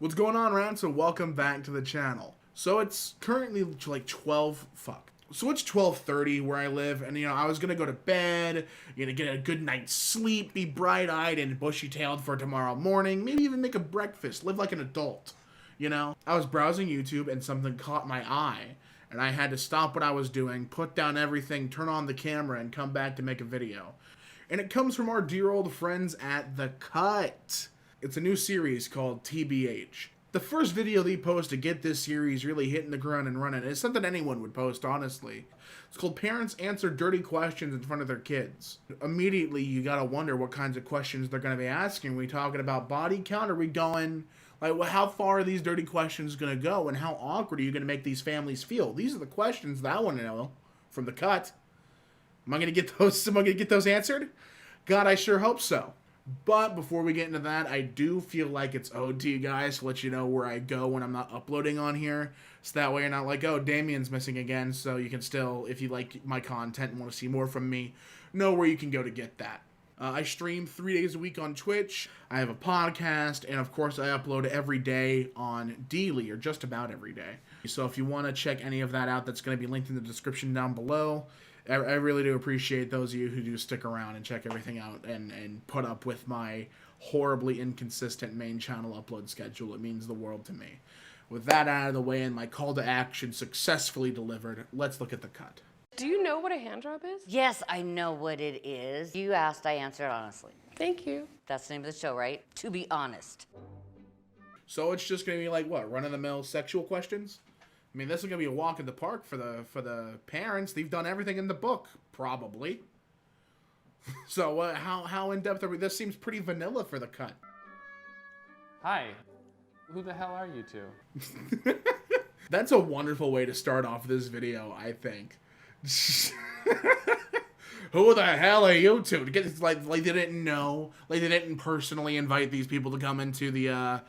What's going on, Rants? And welcome back to the channel. So it's currently like 12:30 where I live, and I was gonna go to bed, get a good night's sleep, be bright-eyed and bushy-tailed for tomorrow morning, maybe even make a breakfast, live like an adult, I was browsing YouTube and something caught my eye, and I had to stop what I was doing, put down everything, turn on the camera, and come back to make a video. And it comes from our dear old friends at The Cut. It's a new series called TBH. The first video they post to get this series really hitting the ground and running is something anyone would post, honestly. It's called Parents Answer Dirty Questions in Front of Their Kids. Immediately, you gotta wonder what kinds of questions they're gonna be asking. Are we talking about body count? Are we going, like, well, how far are these dirty questions gonna go? And how awkward are you gonna make these families feel? These are the questions that I wanna know from The Cut. Am I gonna get those answered? God, I sure hope so. But before we get into that, I do feel like it's owed to you guys to let you know where I go when I'm not uploading on here. So that way you're not like, oh, Damien's missing again. So you can still, if you like my content and want to see more from me, know where you can go to get that. I stream 3 days a week on Twitch. I have a podcast. And of course, I upload every day on daily, or just about every day. So if you want to check any of that out, that's going to be linked in the description down below. I really do appreciate those of you who do stick around and check everything out and put up with my horribly inconsistent main channel upload schedule. It means the world to me. With that out of the way and my call to action successfully delivered, let's look at The Cut. Do you know what a hand job is? Yes, I know what it is. You asked, I answered honestly. Thank you. That's the name of the show, right? To be honest. So it's just going to be like, what, run-of-the-mill sexual questions? I mean, this is going to be a walk in the park for the parents. They've done everything in the book, probably. So how in-depth are we? This seems pretty vanilla for The Cut. Hi. Who the hell are you two? That's a wonderful way to start off this video, I think. Who the hell are you two? Like they didn't know. Like they didn't personally invite these people to come into the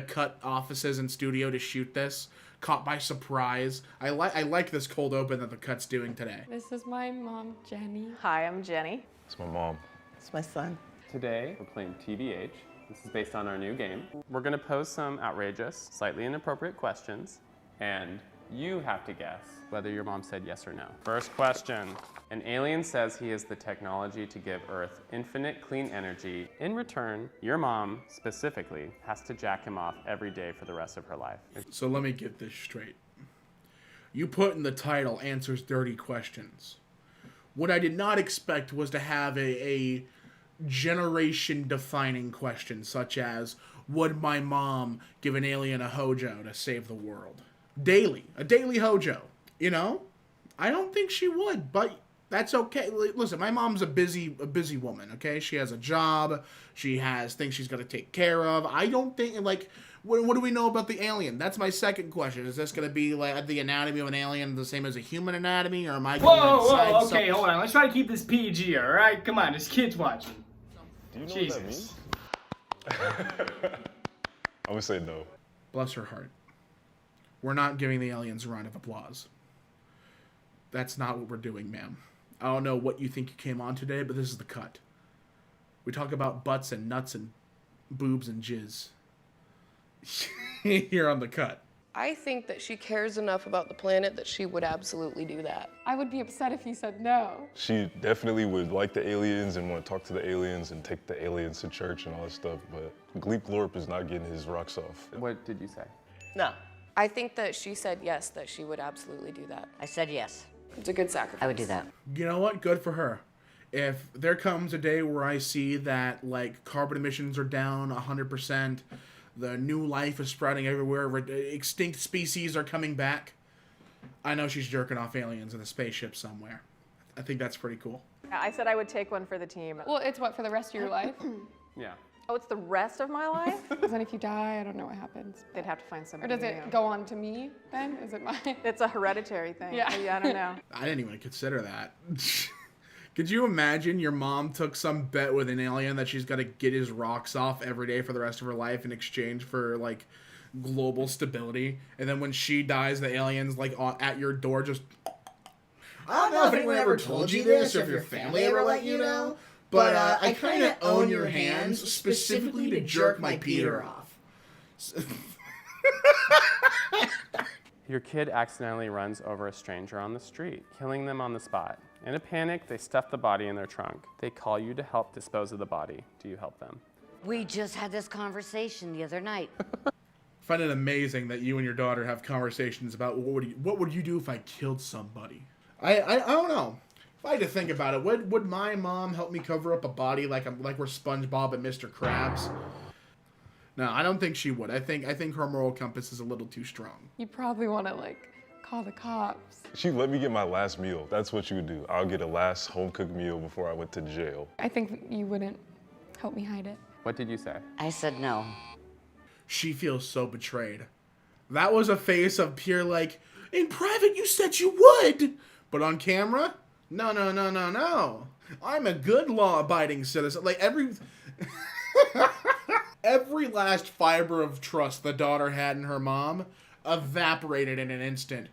Cut offices and studio to shoot this. Caught by surprise. I like this cold open that The Cut's doing today. This is my mom, Jenny. Hi, I'm Jenny. It's my mom. It's my son. Today, we're playing TBH. This is based on our new game. We're gonna pose some outrageous, slightly inappropriate questions, and you have to guess whether your mom said yes or no. First question. An alien says he has the technology to give Earth infinite clean energy. In return, your mom, specifically, has to jack him off every day for the rest of her life. So let me get this straight. You put in the title, Answers Dirty Questions. What I did not expect was to have a generation-defining question, such as, would my mom give an alien a hojo to save the world? A daily hojo, I don't think she would, but that's okay. Listen, my mom's a busy woman, okay? She has a job, she has things she's got to take care of. I don't think, like, what do we know about the alien? That's my second question. Is this going to be, like, the anatomy of an alien the same as a human anatomy, or am I going Whoa, okay, hold on. Let's try to keep this PG, alright? Come on, there's kids watching. Do you know Jesus. what that means? I'm gonna say no. Bless her heart. We're not giving the aliens a round of applause. That's not what we're doing, ma'am. I don't know what you think you came on today, but this is The Cut. We talk about butts and nuts and boobs and jizz. Here on The Cut. I think that she cares enough about the planet that she would absolutely do that. I would be upset if he said no. She definitely would like the aliens and want to talk to the aliens and take the aliens to church and all that stuff, but Gleep Glorp is not getting his rocks off. What did you say? No. I think that she said yes, that she would absolutely do that. I said yes. It's a good sacrifice. I would do that. You know what? Good for her. If there comes a day where I see that, like, carbon emissions are down 100%, the new life is spreading everywhere, extinct species are coming back, I know she's jerking off aliens in a spaceship somewhere. I think that's pretty cool. I said I would take one for the team. Well, it's what, for the rest of your life? Yeah. Oh, it's the rest of my life? Because then if you die, I don't know what happens. They'd have to find Or somebody does it new. go on to me then? Is it mine? It's a hereditary thing. Yeah. I don't know. I didn't even consider that. Could you imagine your mom took some bet with an alien that she's got to get his rocks off every day for the rest of her life in exchange for, like, global stability, and then when she dies, the alien's, like, at your door just... I don't know if anyone ever told you this, or if your family ever let you know, but I kind of own your hands specifically to jerk my Peter off. Your kid accidentally runs over a stranger on the street, killing them on the spot. In a panic, they stuff the body in their trunk. They call you to help dispose of the body. Do you help them? We just had this conversation the other night. I find it amazing that you and your daughter have conversations about what would you do if I killed somebody. I don't know. If I had to think about it, would my mom help me cover up a body like we're SpongeBob and Mr. Krabs? No, I don't think she would. I think her moral compass is a little too strong. You probably want to like call the cops. She let me get my last meal. That's what she would do. I'll get a last home-cooked meal before I went to jail. I think you wouldn't help me hide it. What did you say? I said no. She feels so betrayed. That was a face of pure like, in private you said you would, but on camera, no. I'm a good law-abiding citizen. Like every last fiber of trust the daughter had in her mom evaporated in an instant.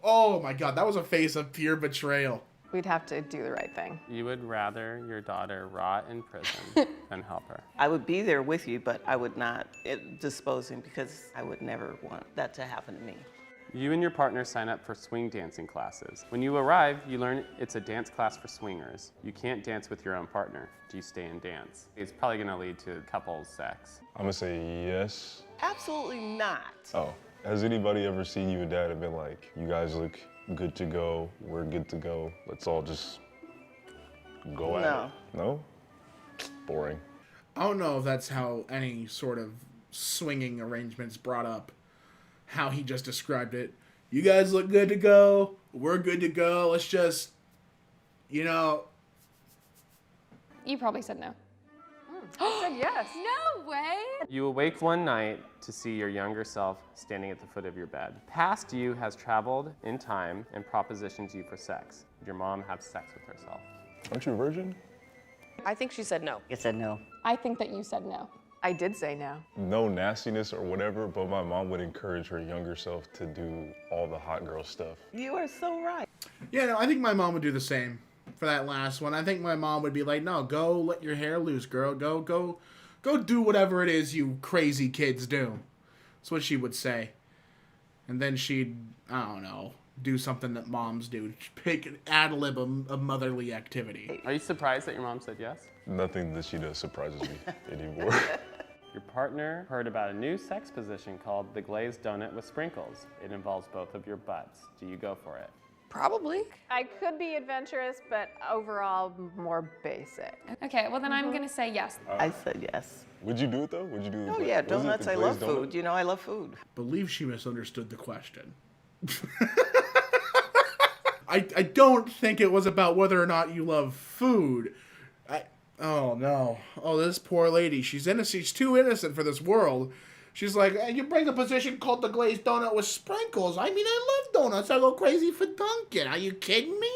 Oh my God, that was a face of pure betrayal. We'd have to do the right thing. You would rather your daughter rot in prison than help her. I would be there with you, but I would not dispose him because I would never want that to happen to me. You and your partner sign up for swing dancing classes. When you arrive, you learn it's a dance class for swingers. You can't dance with your own partner. Do you stay and dance? It's probably gonna lead to couples sex. I'm gonna say yes. Absolutely not. Oh, has anybody ever seen you and Dad and been like, you guys look good to go, we're good to go, let's all just go at it? No? Boring. I don't know if that's how any sort of swinging arrangements brought up. How he just described it. You guys look good to go. We're good to go. Let's just, You probably said no. I said yes. No way! You awake one night to see your younger self standing at the foot of your bed. Past you has traveled in time and propositions you for sex. Would your mom have sex with herself? Aren't you a virgin? I think she said no. I said no. I think that you said no. I did say no. No nastiness or whatever, but my mom would encourage her younger self to do all the hot girl stuff. You are so right. yeah, no, I think my mom would do the same for that last one. I think my mom would be like, no, go let your hair loose, girl. Go do whatever it is you crazy kids do. That's what she would say. And then she'd, I don't know, do something that moms do. Pick ad-lib a motherly activity. Are you surprised that your mom said yes? Nothing that she does surprises me anymore. Your partner heard about a new sex position called the glazed donut with sprinkles. It involves both of your butts. Do you go for it? Probably. I could be adventurous, but overall more basic. Okay, well then I'm gonna say yes. I said yes. Would you do it though? Would you do it? Oh yeah, was it donuts. the I love glazed donut? food. You know, I love food. Believe she misunderstood the question. I don't think it was about whether or not you love food. Oh no. Oh, this poor lady. She's innocent. She's too innocent for this world. She's like, hey, you bring a position called the glazed donut with sprinkles. I mean, I love donuts. I go crazy for Dunkin'. Are you kidding me?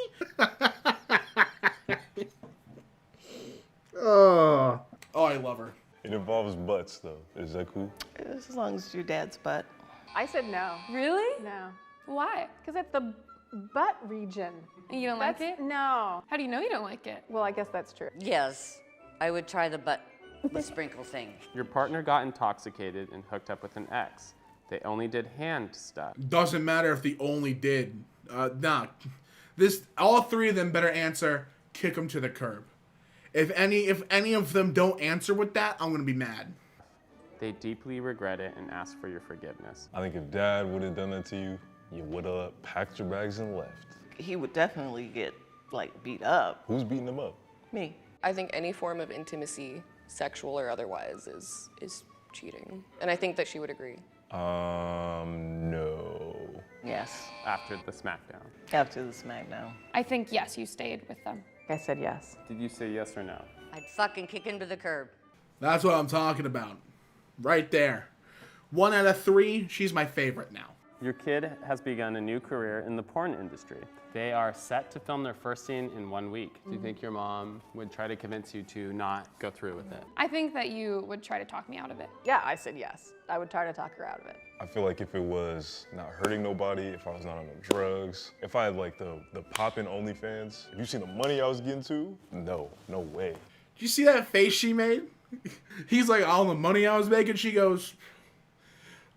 Oh, I love her. It involves butts though. Is that cool? As long as it's your dad's butt. I said no. Really? No. Why? Because it's the butt region. You don't like That's- it? No. How do you know you don't like it? Well, I guess that's true. Yes, I would try the butt with sprinkle thing. Your partner got intoxicated and hooked up with an ex. They only did hand stuff. Doesn't matter if the only did. Nah. All three of them better answer, kick them to the curb. If any of them don't answer with that, I'm gonna be mad. They deeply regret it and ask for your forgiveness. I think if Dad would have done that to you, you would have packed your bags and left. He would definitely get like beat up. Who's beating him up? Me. I think any form of intimacy, sexual or otherwise, is cheating. And I think that she would agree. No. Yes. After the smackdown. After the smackdown. I think yes, you stayed with them. I said yes. Did you say yes or no? I'd fucking kick him to the curb. That's what I'm talking about. Right there. 1 out of 3, she's my favorite now. Your kid has begun a new career in the porn industry. They are set to film their first scene in 1 week. Do you think your mom would try to convince you to not go through with it? I think that you would try to talk me out of it. Yeah, I said yes. I would try to talk her out of it. I feel like if it was not hurting nobody, if I was not on no drugs, if I had like the poppin' OnlyFans, if you seen the money I was getting to, no way. Did you see that face she made? He's like, all the money I was making. She goes,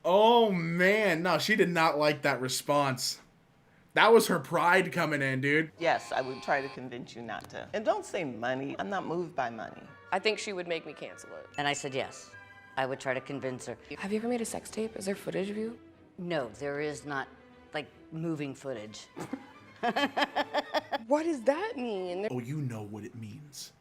oh man. No, she did not like that response. That was her pride coming in, dude. Yes, I would try to convince you not to. And don't say money. I'm not moved by money. I think she would make me cancel it. And I said yes. I would try to convince her. Have you ever made a sex tape? Is there footage of you? No, there is not, like, moving footage. What does that mean? Oh, you know what it means.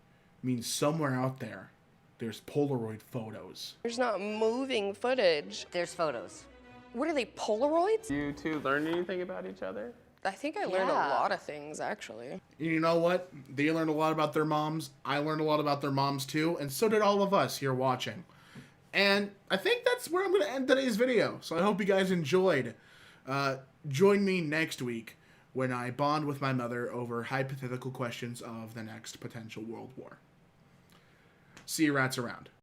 It means somewhere out there, there's Polaroid photos. There's not moving footage. There's photos. What are they, Polaroids? You two learn anything about each other? I think I learned Yeah. a lot of things, actually. You know what? They learned a lot about their moms. I learned a lot about their moms too, and so did all of us here watching. And I think that's where I'm going to end today's video. So I hope you guys enjoyed. Join me next week when I bond with my mother over hypothetical questions of the next potential world war. See you rats around.